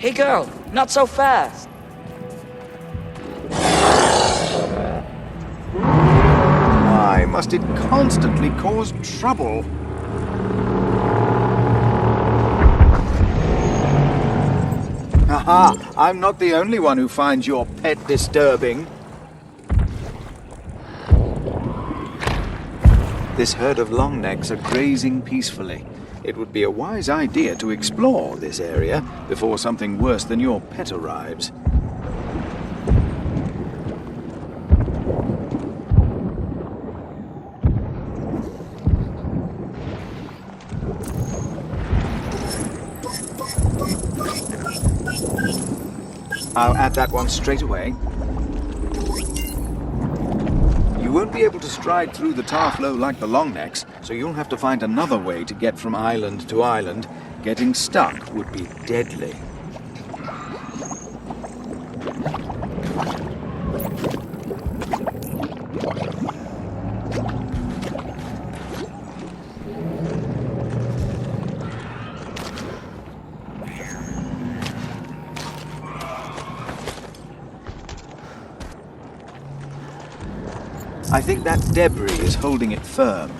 Hey girl, not so fast. Why must it constantly cause trouble? Aha! I'm not the only one who finds your pet disturbing. This herd of longnecks are grazing peacefully. It would be a wise idea to explore this area before something worse than your pet arrives. I'll add that one straight away. You won't be able to stride through the tar flow like the longnecks, so you'll have to find another way to get from island to island. Getting stuck would be deadly. I think that debris is holding it firm.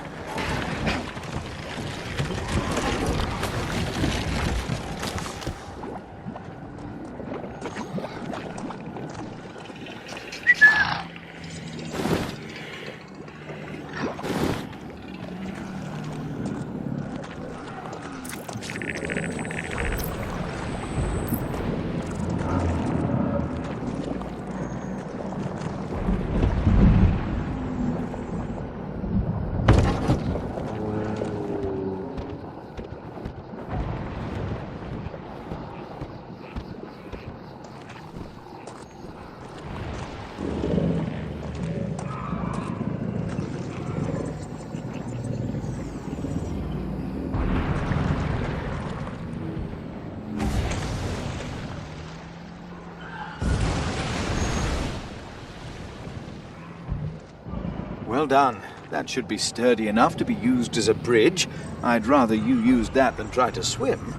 Well done. That should be sturdy enough to be used as a bridge. I'd rather you used that than try to swim.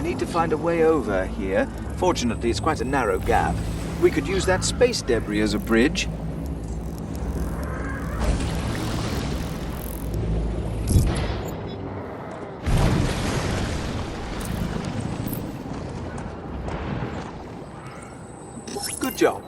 Need to find a way over here. Fortunately, it's quite a narrow gap. We could use that space debris as a bridge. Good job.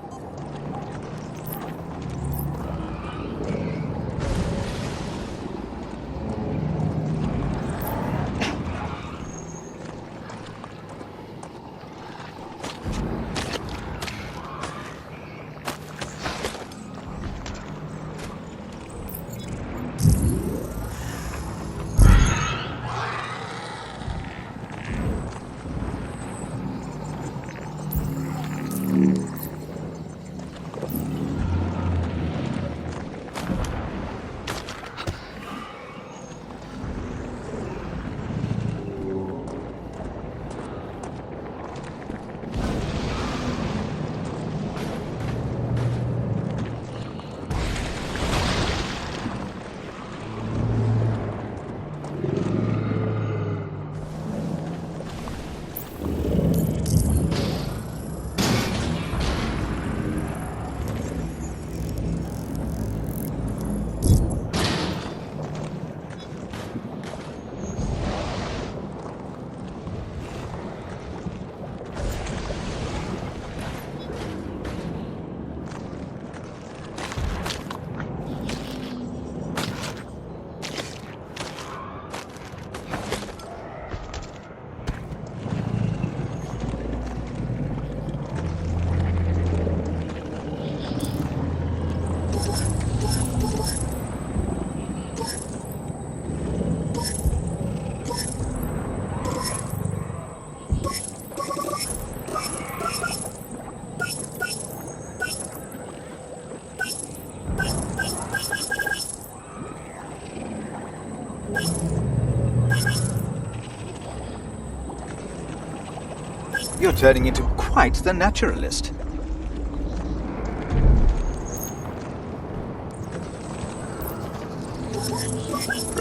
You're turning into quite the naturalist.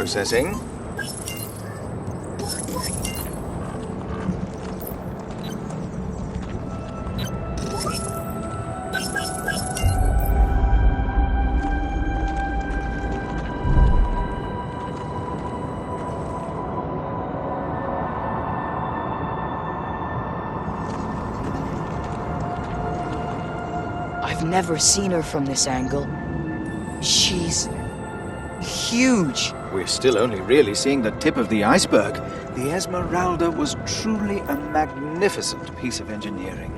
Processing. I've never seen her from this angle. She's huge. We're still only really seeing the tip of the iceberg. The Esmeralda was truly a magnificent piece of engineering.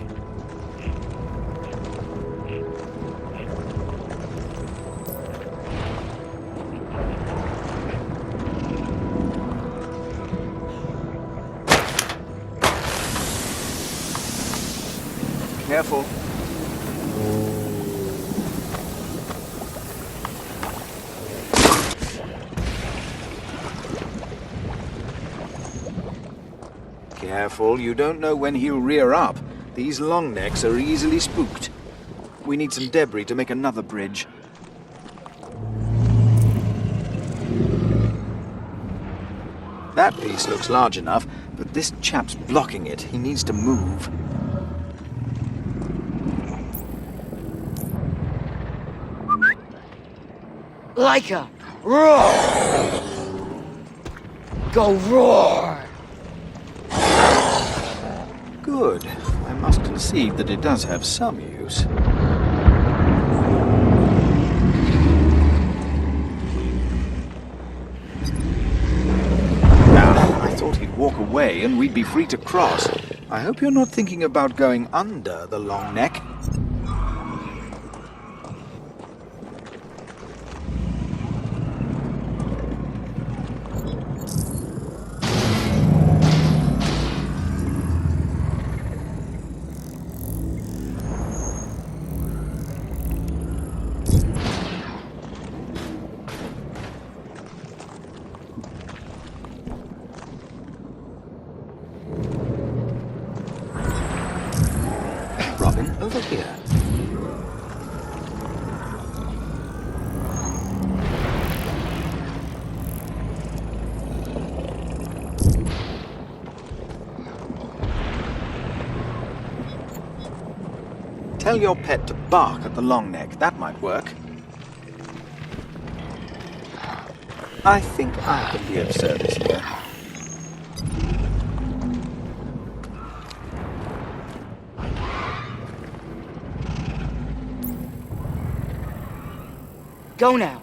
Careful. Careful, you don't know when he'll rear up. These long necks are easily spooked. We need some debris to make another bridge. That piece looks large enough, but this chap's blocking it. He needs to move. Leica, roar! Go roar! Good. I must concede that it does have some use. Now, I thought he'd walk away and we'd be free to cross. I hope you're not thinking about going under the long neck. Robin, over here. Tell your pet to bark at the long neck. That might work. I think I can be of service here. Go now.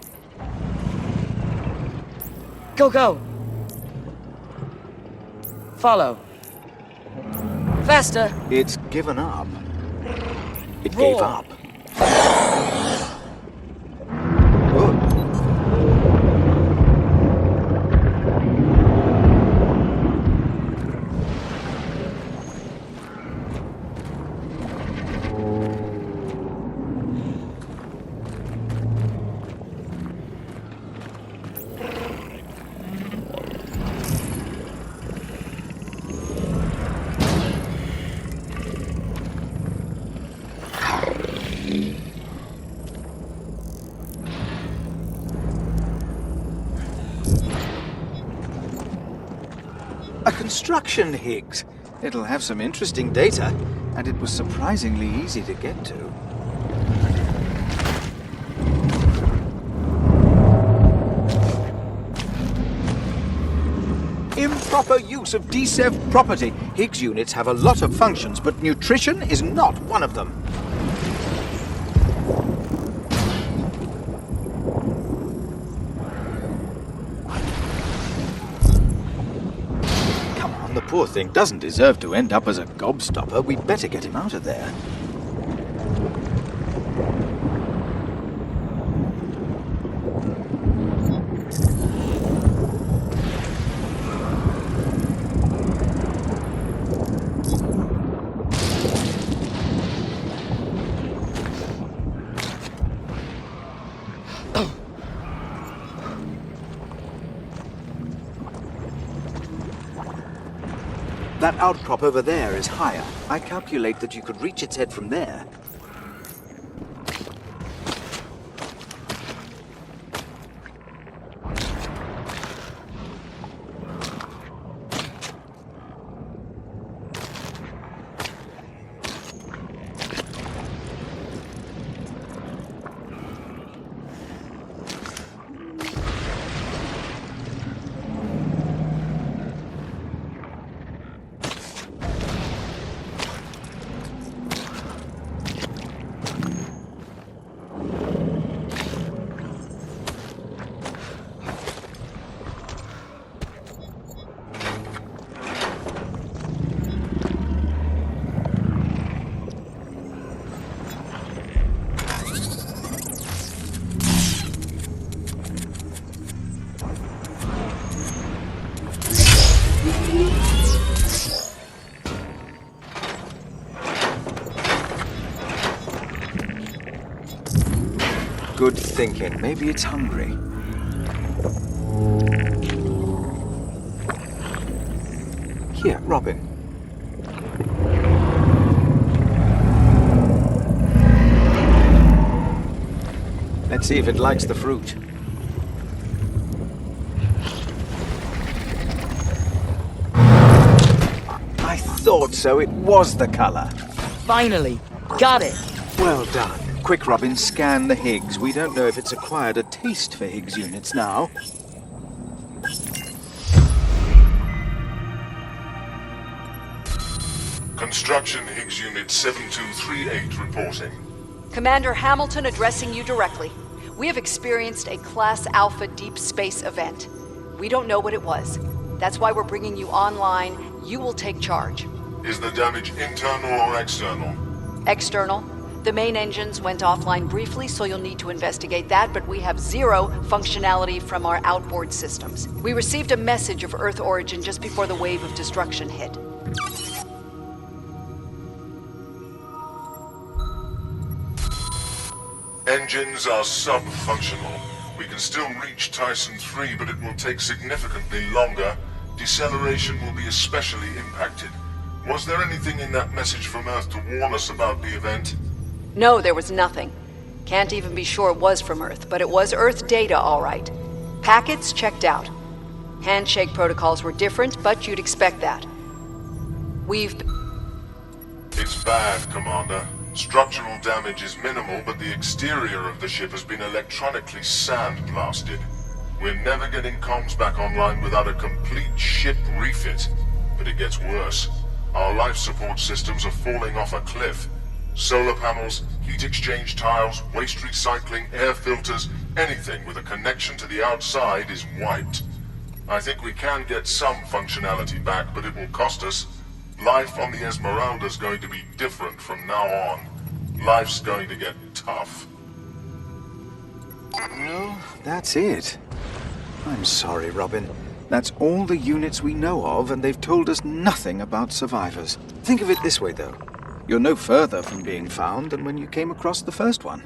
Go, go. Follow. Faster. It's given up. It gave Roar. up. Good. A construction Higgs. It'll have some interesting data, and it was surprisingly easy to get to. Improper use of DSEV property. Higgs units have a lot of functions, but nutrition is not one of them. The poor thing doesn't deserve to end up as a gobstopper. We'd better get him out of there. That outcrop over there is higher. I calculate that you could reach its head from there. good thinking. Maybe it's hungry. Here, Robin. Let's see if it likes the fruit. I thought so. It was the color. Finally. Got it. Well done. Quick, Robin, scan the Higgs. We don't know if it's acquired a taste for Higgs units now. Construction Higgs Unit 7238 reporting. Commander Hamilton addressing you directly. We have experienced a Class Alpha deep space event. We don't know what it was. That's why we're bringing you online. You will take charge. Is the damage internal or external? External. The main engines went offline briefly, so you'll need to investigate that, but we have zero functionality from our outboard systems. We received a message of Earth origin just before the wave of destruction hit. Engines are sub-functional. We can still reach Tyson 3, but it will take significantly longer. Deceleration will be especially impacted. Was there anything in that message from Earth to warn us about the event? No, there was nothing. Can't even be sure it was from Earth, but it was Earth data, all right. Packets checked out. Handshake protocols were different, but you'd expect that. It's bad, Commander. Structural damage is minimal, but the exterior of the ship has been electronically sandblasted. We're never getting comms back online without a complete ship refit. But it gets worse. Our life support systems are falling off a cliff. Solar panels, heat exchange tiles, waste recycling, air filters, anything with a connection to the outside is wiped. I think we can get some functionality back, but it will cost us. Life on the Esmeralda's going to be different from now on. Life's going to get tough. Well, that's it. I'm sorry, Robin. That's all the units we know of, and they've told us nothing about survivors. Think of it this way, though. You're no further from being found than when you came across the first one.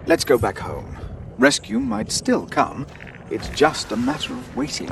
Let's go back home. Rescue might still come. It's just a matter of waiting.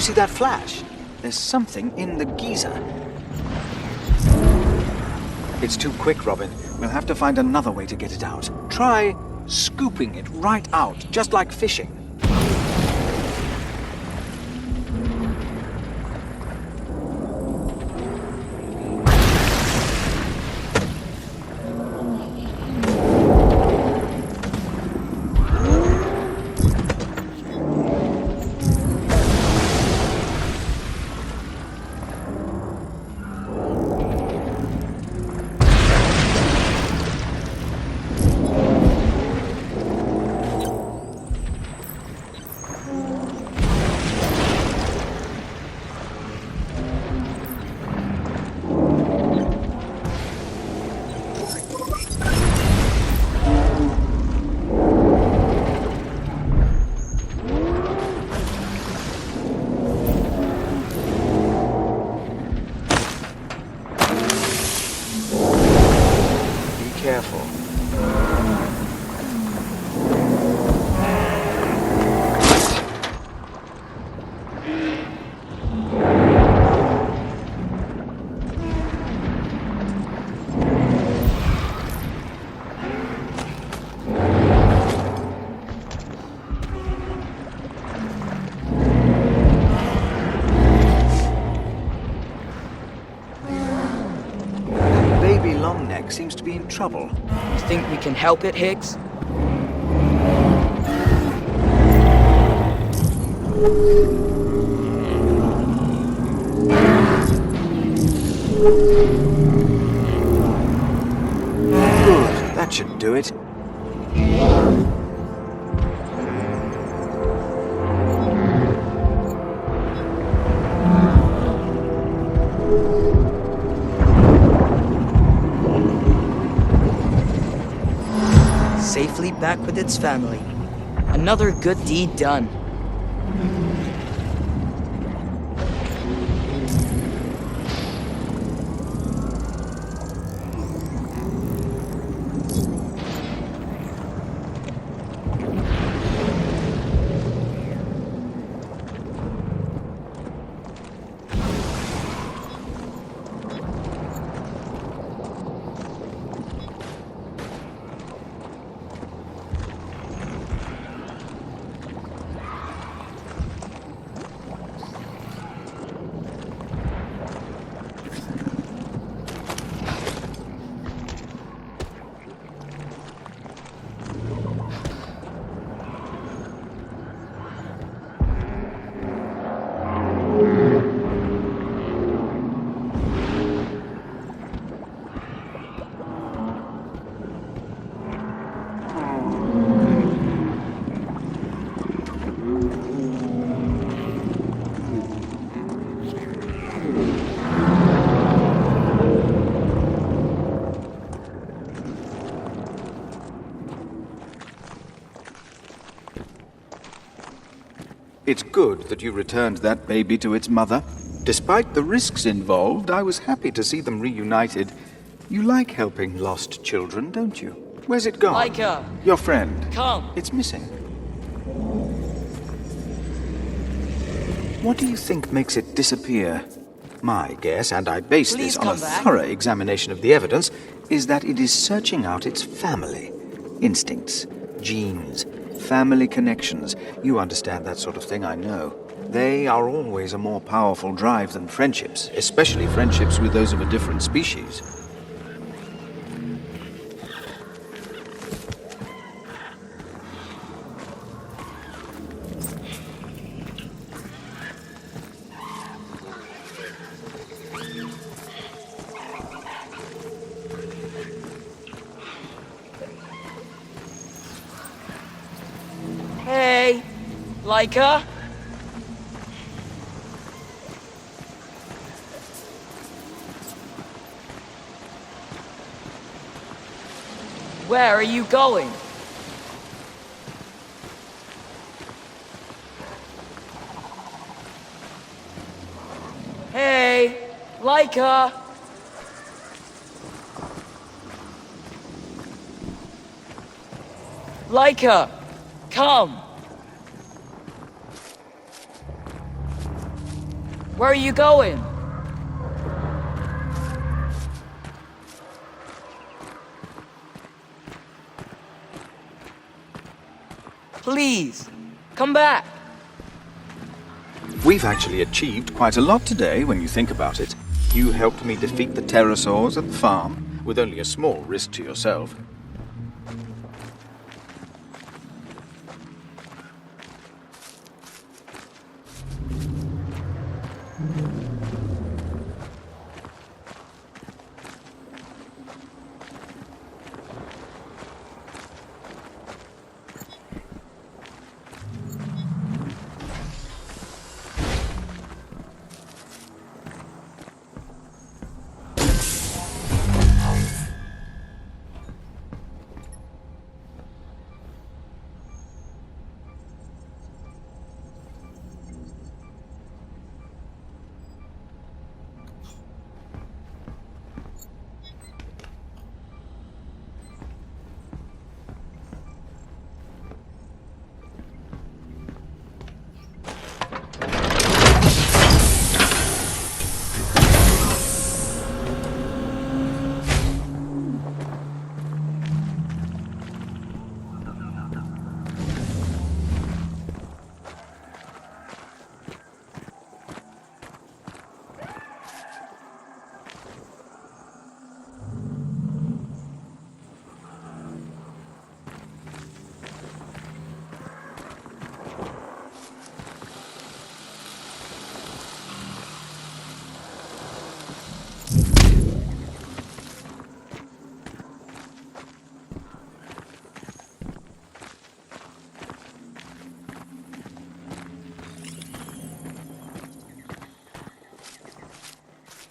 See that flash? There's something in the geyser. It's too quick, Robin. We'll have to find another way to get it out. Try scooping it right out, just like fishing. trouble. You think we can help it, Higgs? Good, that should do it. Safely back with its family. Another good deed done. It's good that you returned that baby to its mother. Despite the risks involved, I was happy to see them reunited. You like helping lost children, don't you? Where's it gone? Micah! Your friend. Come! It's missing. What do you think makes it disappear? My guess, and I base Please this on a come back. thorough examination of the evidence, is that it is searching out its family. Instincts, genes, family connections. You understand that sort of thing, I know. They are always a more powerful drive than friendships, especially friendships with those of a different species. Hey! Laika? Where are you going? Hey! Laika! Laika! Come! Where are you going? Please, come back. We've actually achieved quite a lot today when you think about it. You helped me defeat the pterosaurs at the farm, with only a small risk to yourself.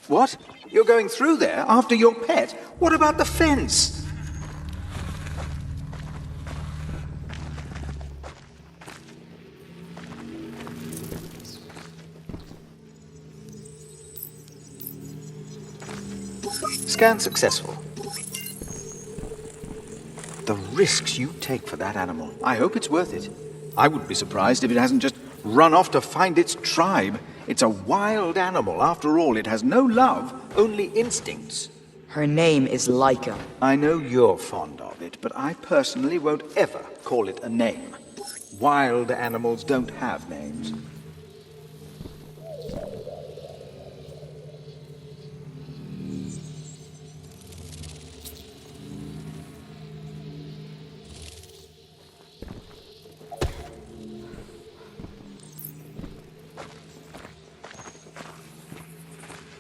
What? You're going through there after your pet? What about the fence? Scan successful. The risks you take for that animal. I hope it's worth it. I wouldn't be surprised if it hasn't just run off to find its tribe. It's a wild animal. After all, it has no love, only instincts. Her name is Laika. I know you're fond of it, but I personally won't ever call it a name. Wild animals don't have names.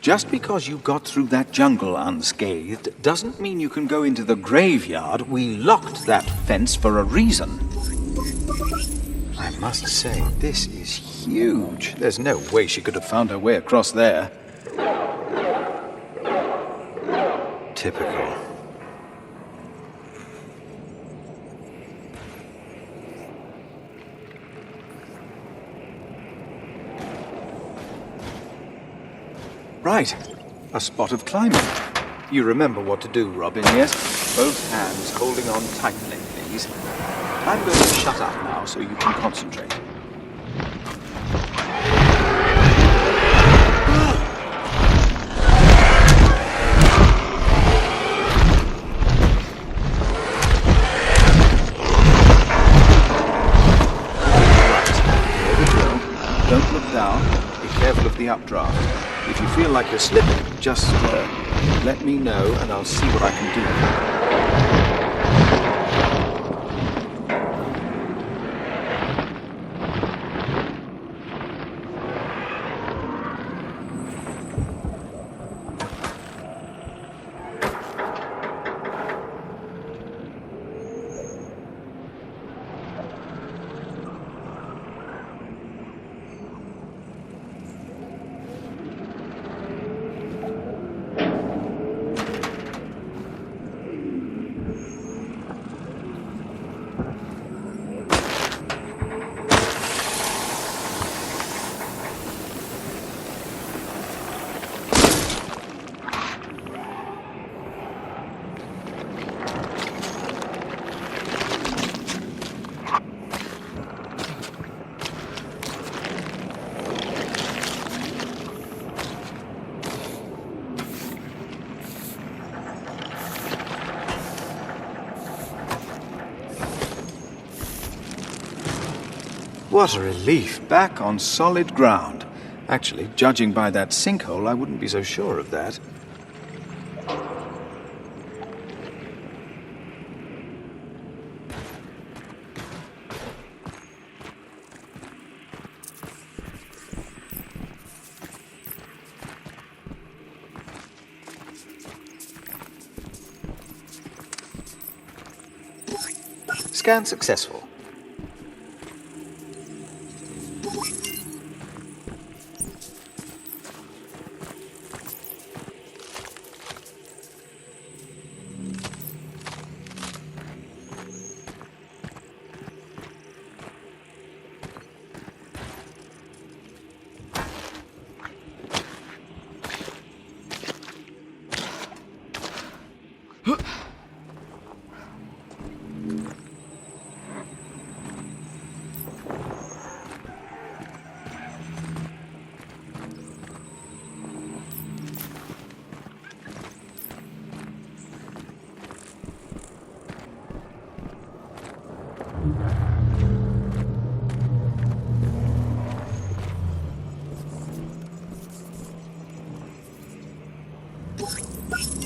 Just because you got through that jungle unscathed doesn't mean you can go into the graveyard. We locked that fence for a reason. I must say, this is huge. There's no way she could have found her way across there. Typical. Right. A spot of climbing. You remember what to do, Robin, yes? Both hands holding on tightly, please. I'm going to shut up now so you can concentrate. Right. Here we go. Don't look down. Be careful of the updraft. If you feel like you're slipping, just let me know and I'll see what I can do. What a relief, back on solid ground. Actually, judging by that sinkhole, I wouldn't be so sure of that. Scan successful.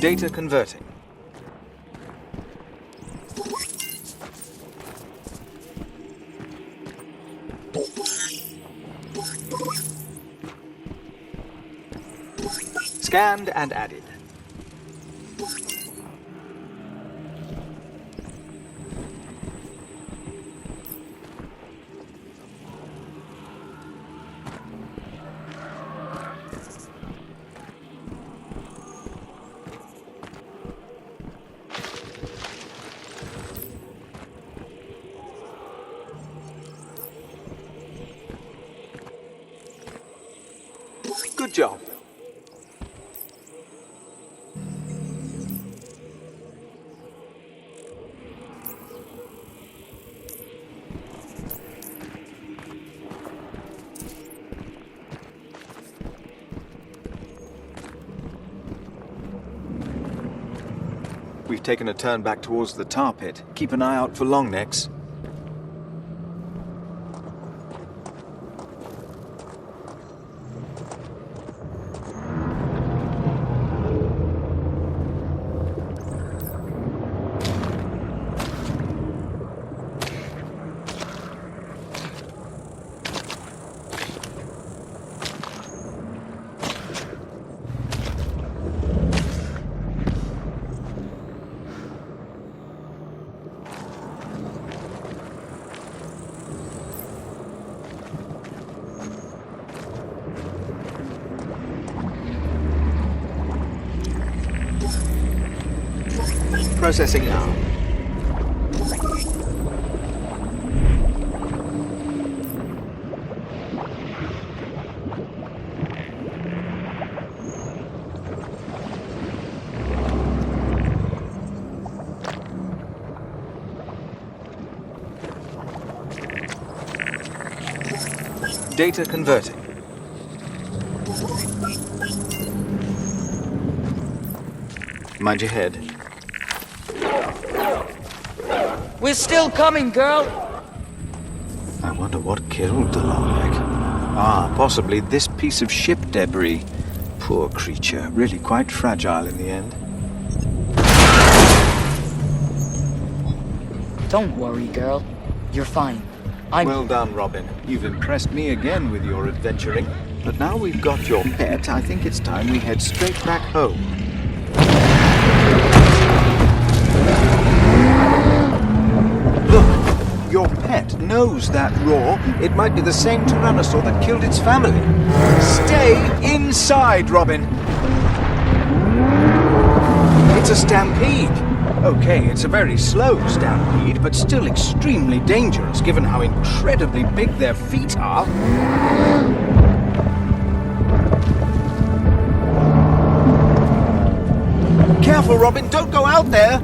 Data converting. Scanned and added. Good job. We've taken a turn back towards the tar pit. Keep an eye out for long necks. Processing now. Data converting. Mind your head. We're still coming, girl! I wonder what killed the longneck. Ah, possibly this piece of ship debris. Poor creature, really quite fragile in the end. Don't worry, girl. You're fine. I'm... Well done, Robin. You've impressed me again with your adventuring. But now we've got your pet, I think it's time we head straight back home. Look, your pet knows that roar. It might be the same tyrannosaur that killed its family. Stay inside, Robin. It's a stampede. Okay, it's a very slow stampede, but still extremely dangerous given how incredibly big their feet are. Careful, Robin, don't go out there!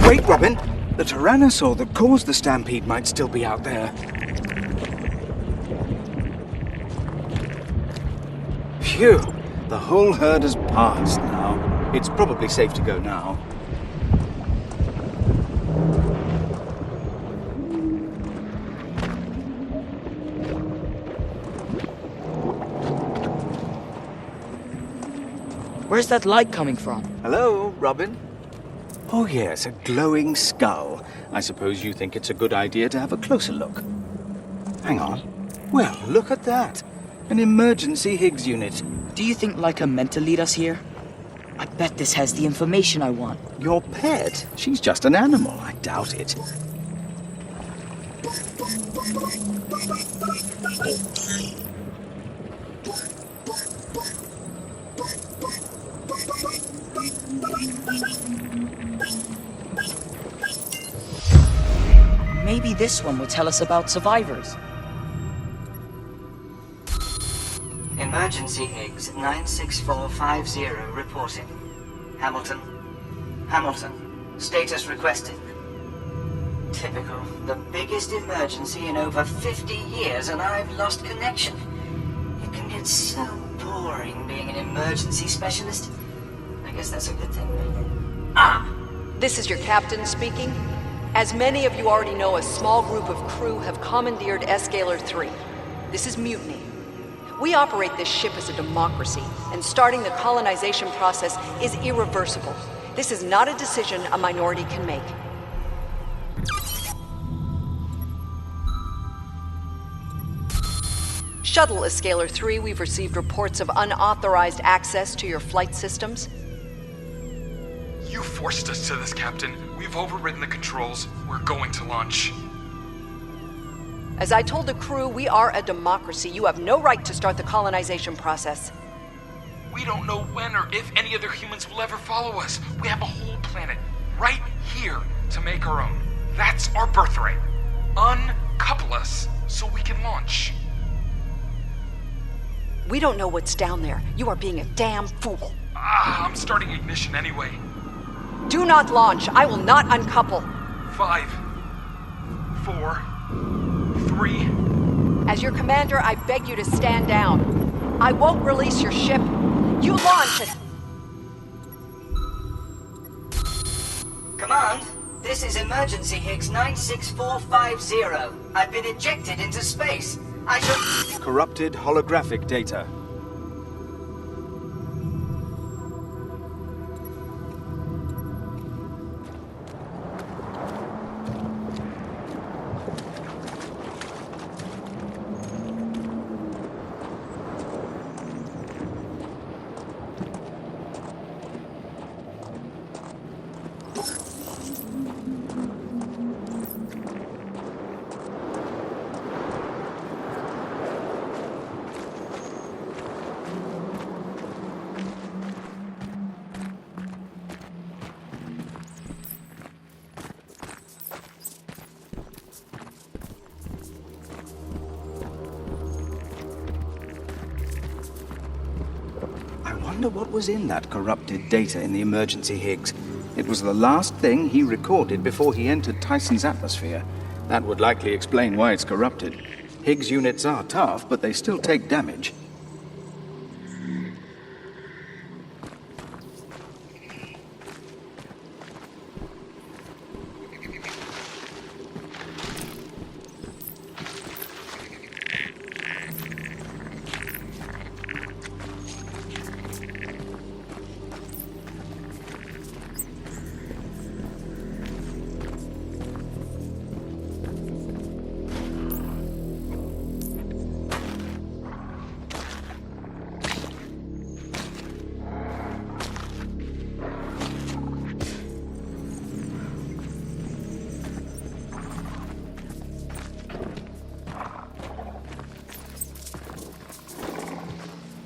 Wait, Robin! The tyrannosaur that caused the stampede might still be out there. Phew! The whole herd has passed now. It's probably safe to go now. Where's that light coming from? Hello, Robin? Oh yes, a glowing skull. I suppose you think it's a good idea to have a closer look. Hang on. Well, look at that. An emergency Higgs unit. Do you think Laika meant to lead us here? I bet this has the information I want. Your pet? She's just an animal. I doubt it. Maybe this one will tell us about survivors. Emergency Higgs 96450 reporting. Hamilton. Hamilton. Status requested. Typical. The biggest emergency in over 50 years and I've lost connection. It can get so boring being an emergency specialist. I guess that's a good thing. Ah! This is your captain speaking. As many of you already know, a small group of crew have commandeered Escalar 3. This is mutiny. We operate this ship as a democracy, and starting the colonization process is irreversible. This is not a decision a minority can make. Shuttle Escalar 3, we've received reports of unauthorized access to your flight systems. You forced us to this, Captain. We've overridden the controls. We're going to launch. As I told the crew, we are a democracy. You have no right to start the colonization process. We don't know when or if any other humans will ever follow us. We have a whole planet right here to make our own. That's our birthright. Uncouple us so we can launch. We don't know what's down there. You are being a damn fool. I'm starting ignition anyway. Do not launch. I will not uncouple. 5, 4, 3. As your commander, I beg you to stand down. I won't release your ship. You launch it. Command, this is emergency Higgs 96450. I've been ejected into space. I shall... Corrupted holographic data. I wonder what was in that corrupted data in the emergency Higgs. It was the last thing he recorded before he entered Tyson's atmosphere. That would likely explain why it's corrupted. Higgs units are tough, but they still take damage.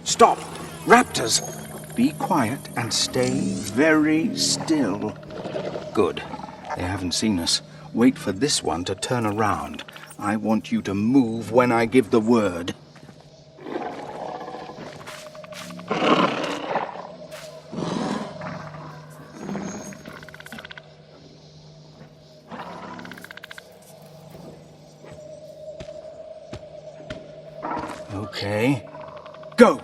Stop! Raptors! Be quiet and stay very still. Good. They haven't seen us. Wait for this one to turn around. I want you to move when I give the word. Okay. Go!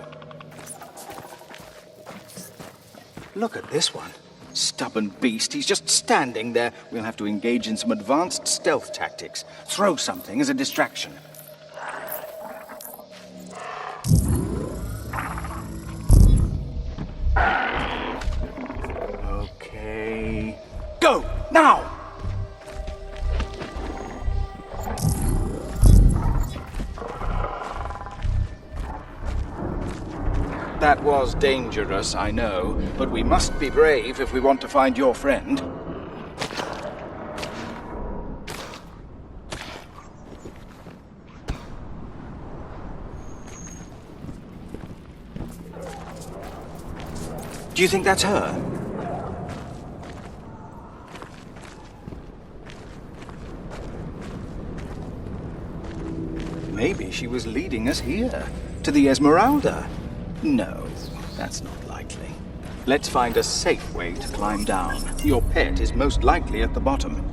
Look at this one. Stubborn beast. He's just standing there. We'll have to engage in some advanced stealth tactics. Throw something as a distraction. Okay. Go! Now! That was dangerous, I know, but we must be brave if we want to find your friend. Do you think that's her? Maybe she was leading us here, to the Esmeralda. No, that's not likely. Let's find a safe way to climb down. Your pet is most likely at the bottom.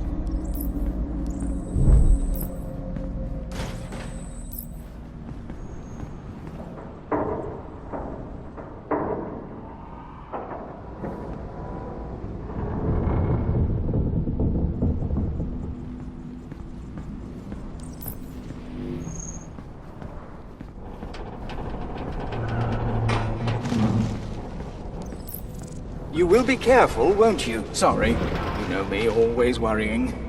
You will be careful, won't you? Sorry. You know me, always worrying.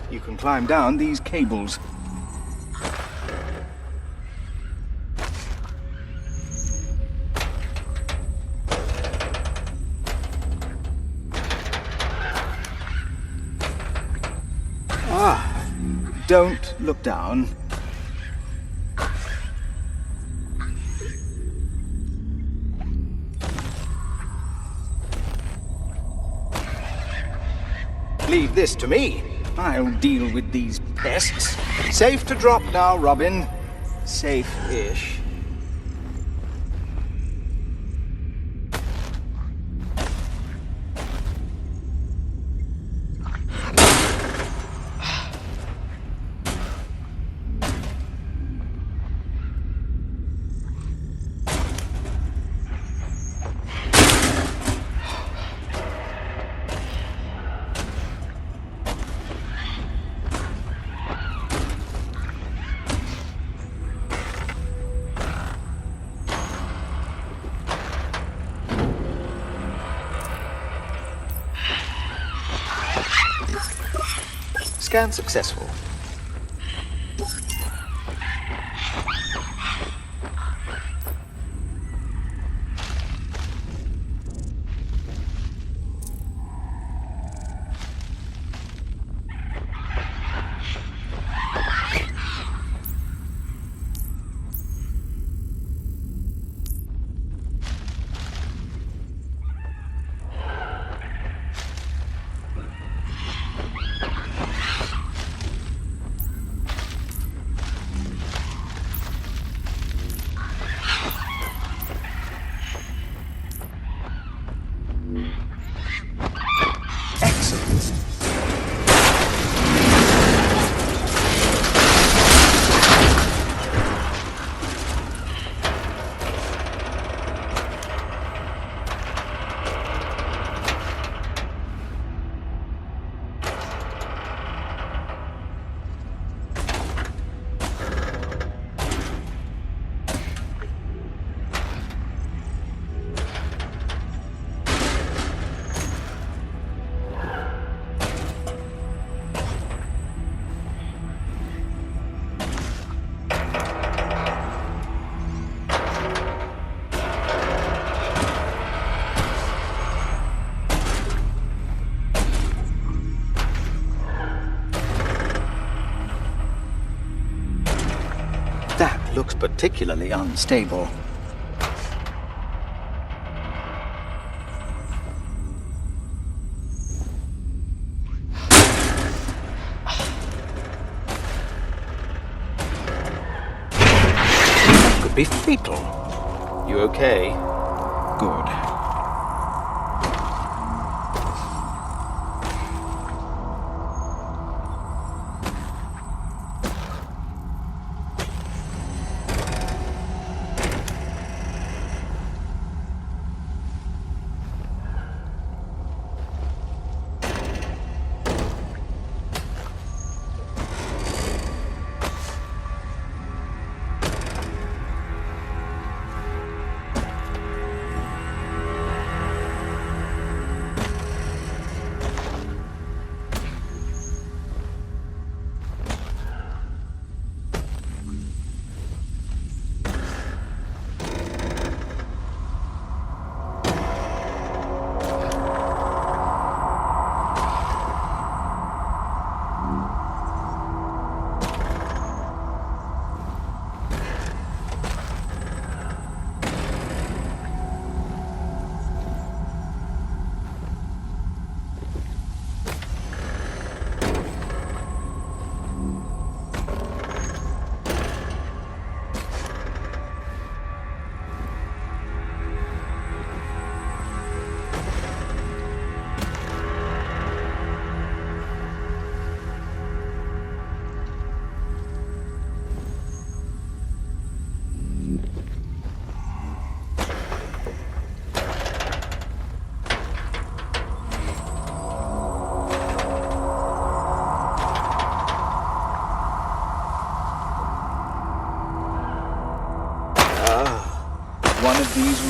You can climb down these cables. Don't look down. Leave this to me. I'll deal with these pests. Safe to drop now, Robin. Safe-ish. Scan successful. Looks particularly unstable. That could be fatal. You okay? Good.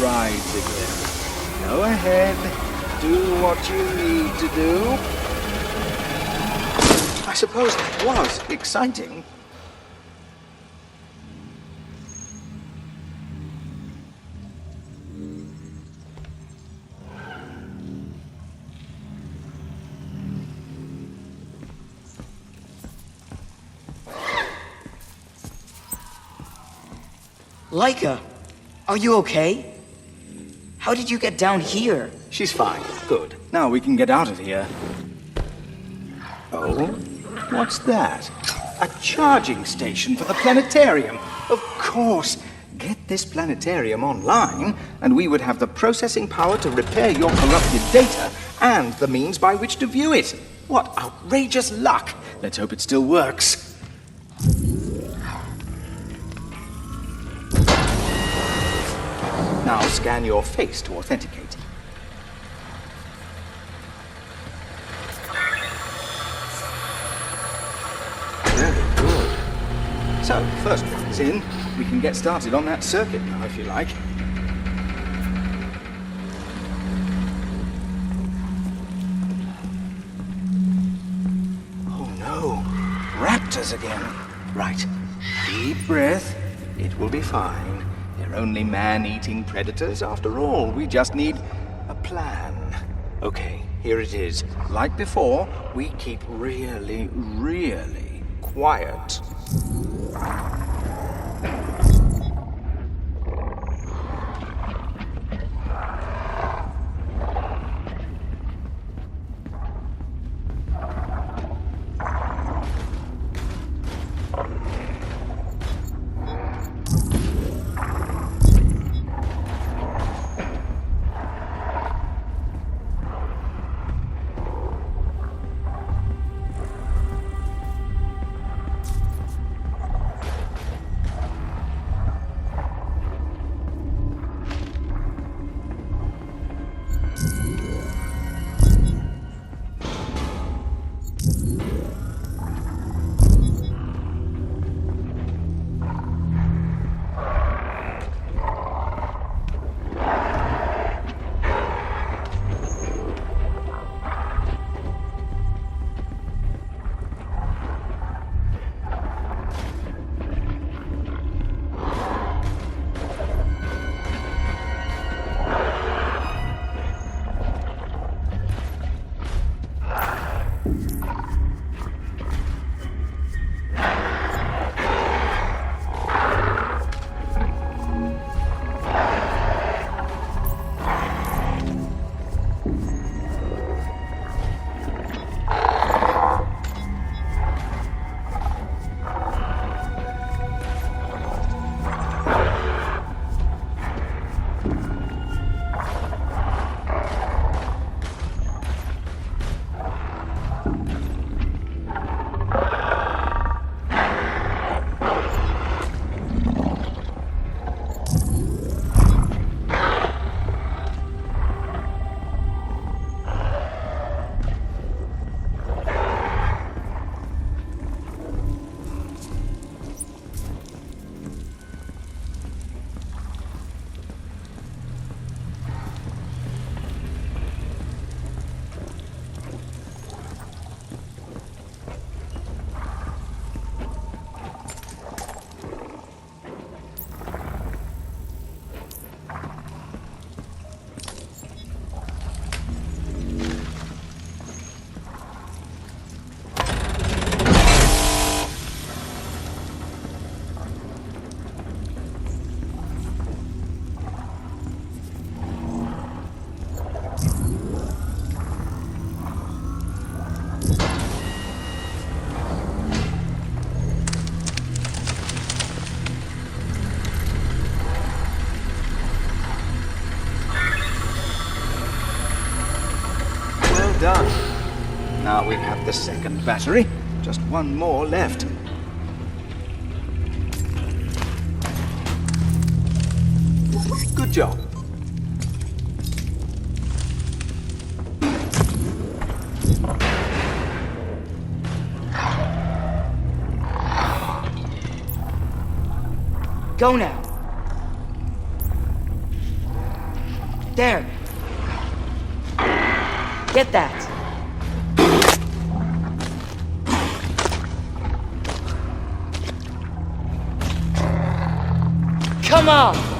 ride together. Go ahead, do what you need to do. I suppose it was exciting. Laika, are you okay? How did you get down here? She's fine. Good. Now we can get out of here. Oh? What's that? A charging station for the planetarium. Of course. Get this planetarium online, and we would have the processing power to repair your corrupted data and the means by which to view it. What outrageous luck! Let's hope it still works. Now scan your face to authenticate. Very good. So, first one's in. We can get started on that circuit now, if you like. Oh no, raptors again. Right, deep breath. It will be fine. They're only man-eating predators after all. We just need a plan. Okay, here it is. Like before, we keep really, really quiet. Done. Now we have the second battery. Just one more left. Good job. Go now. There. Get that. Come on!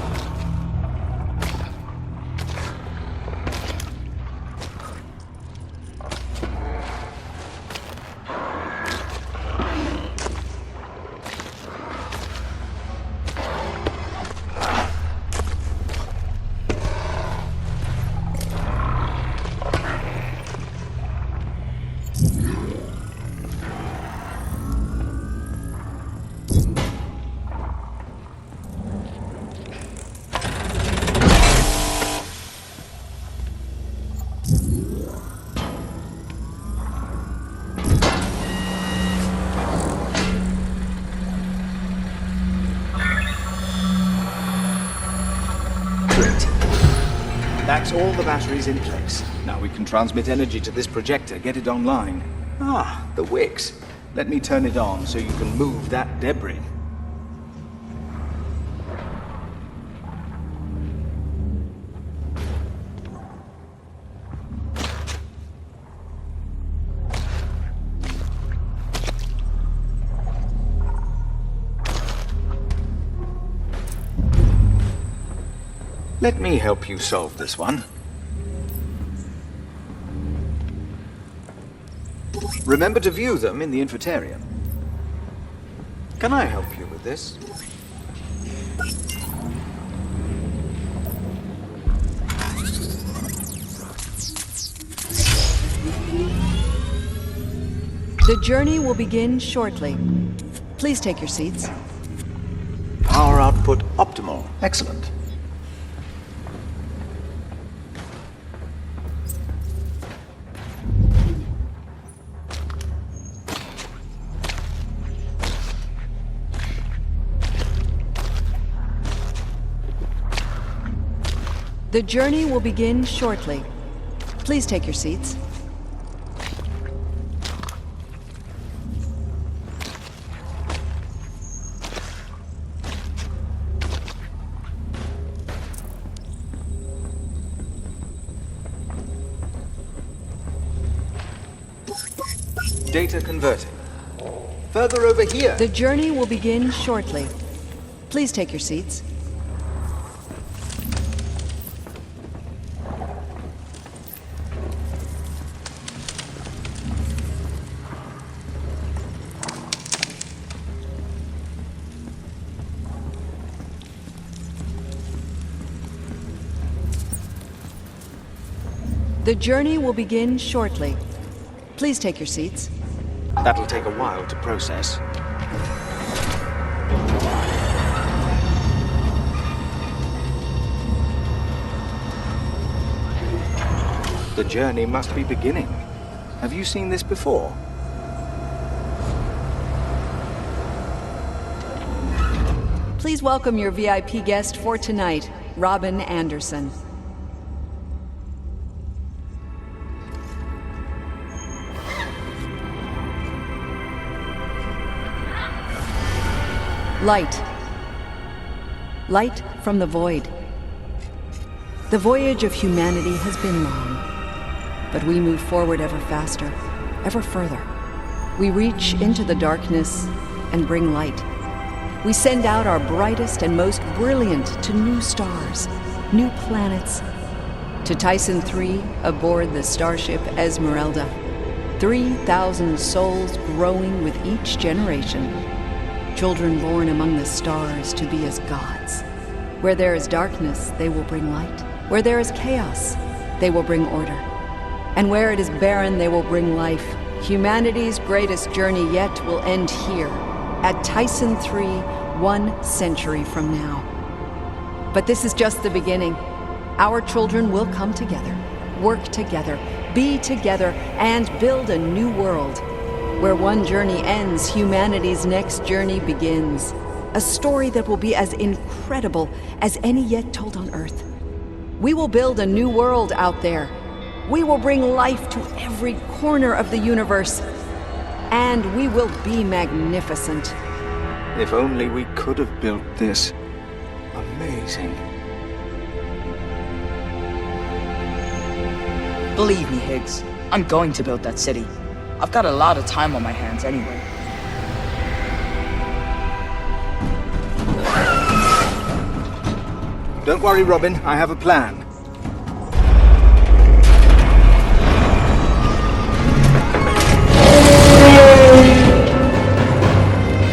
That's all the batteries in place. Now we can transmit energy to this projector, get it online. Ah, the wicks. Let me turn it on so you can move that debris. Let me help you solve this one. Remember to view them in the infotarium. Can I help you with this? The journey will begin shortly. Please take your seats. Power output optimal. Excellent. The journey will begin shortly. Please take your seats. Data converting. Further over here. The journey will begin shortly. Please take your seats. The journey will begin shortly. Please take your seats. That'll take a while to process. The journey must be beginning. Have you seen this before? Please welcome your VIP guest for tonight, Robin Anderson. Light. Light from the void. The voyage of humanity has been long, but we move forward ever faster, ever further. We reach into the darkness and bring light. We send out our brightest and most brilliant to new stars, new planets. To Tyson 3 aboard the starship Esmeralda. 3,000 souls growing with each generation. Children born among the stars to be as gods. Where there is darkness, they will bring light. Where there is chaos, they will bring order. And where it is barren, they will bring life. Humanity's greatest journey yet will end here, at Tyson 3, 1 century from now. But this is just the beginning. Our children will come together, work together, be together, and build a new world. Where one journey ends, humanity's next journey begins. A story that will be as incredible as any yet told on Earth. We will build a new world out there. We will bring life to every corner of the universe. And we will be magnificent. If only we could have built this. Amazing. Believe me, Higgs, I'm going to build that city. I've got a lot of time on my hands anyway. Don't worry, Robin. I have a plan.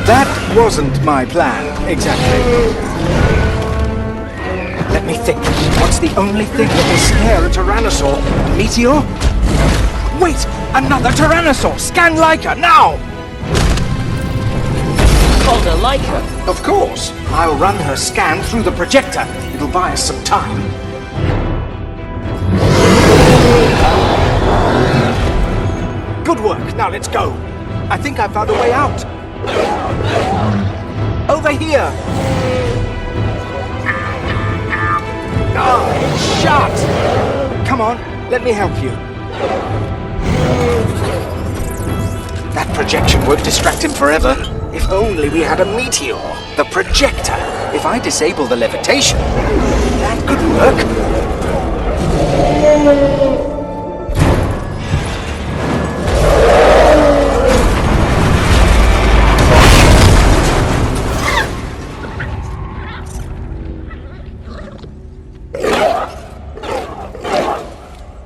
That wasn't my plan, exactly. Let me think. What's the only thing that will scare a Tyrannosaur? A meteor? Wait! Another Tyrannosaur! Scan Leica, now! Called a Leica. Of course! I'll run her scan through the projector. It'll buy us some time. Good work. Now let's go. I think I found a way out. Over here! Oh, shut! Come on, let me help you. That projection won't distract him forever. If only we had a meteor. The projector. If I disable the levitation, that could work.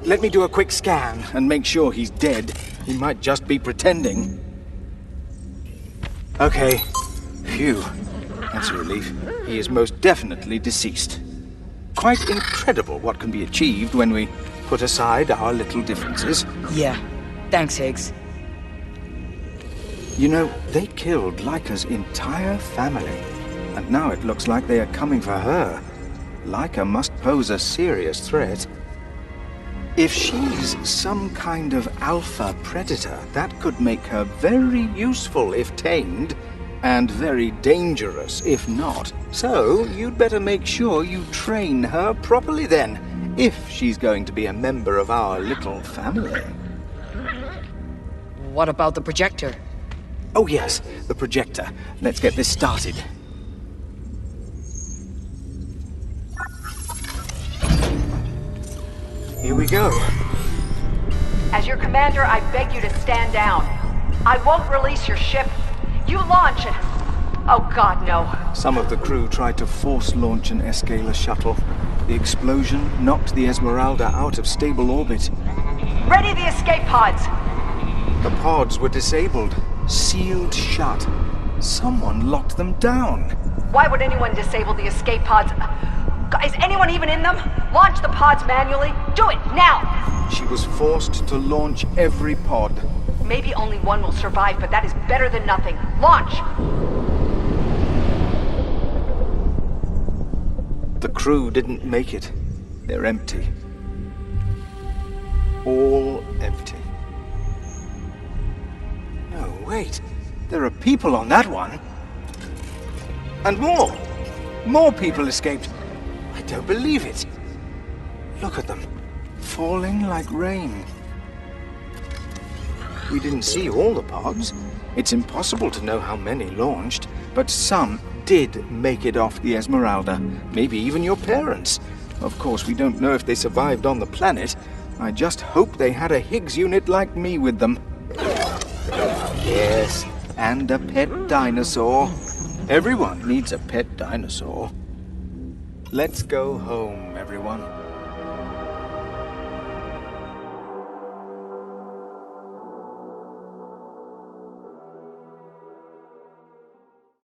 Let me do a quick scan and make sure he's dead. He might just be pretending. Okay. Phew. That's a relief. He is most definitely deceased. Quite incredible what can be achieved when we put aside our little differences. Yeah. Thanks, Higgs. You know, they killed Leica's entire family. And now it looks like they are coming for her. Leica must pose a serious threat. If she's some kind of alpha predator, that could make her very useful if tamed, and very dangerous if not. So, you'd better make sure you train her properly then, if she's going to be a member of our little family. What about the projector? Oh yes, the projector. Let's get this started. Here we go. As your commander, I beg you to stand down. I won't release your ship. You launch it. Oh God, no. Some of the crew tried to force launch an Escaler shuttle. The explosion knocked the Esmeralda out of stable orbit. Ready the escape pods. The pods were disabled, sealed shut. Someone locked them down. Why would anyone disable the escape pods? Is anyone even in them? Launch the pods manually. Do it, now! She was forced to launch every pod. Maybe only one will survive, but that is better than nothing. Launch! The crew didn't make it. They're empty. All empty. No, wait. There are people on that one. And more! More people escaped. I don't believe it. Look at them. Falling like rain. We didn't see all the pods. It's impossible to know how many launched, but some did make it off the Esmeralda. Maybe even your parents. Of course, we don't know if they survived on the planet. I just hope they had a Higgs unit like me with them. Yes, and a pet dinosaur. Everyone needs a pet dinosaur. Let's go home, everyone.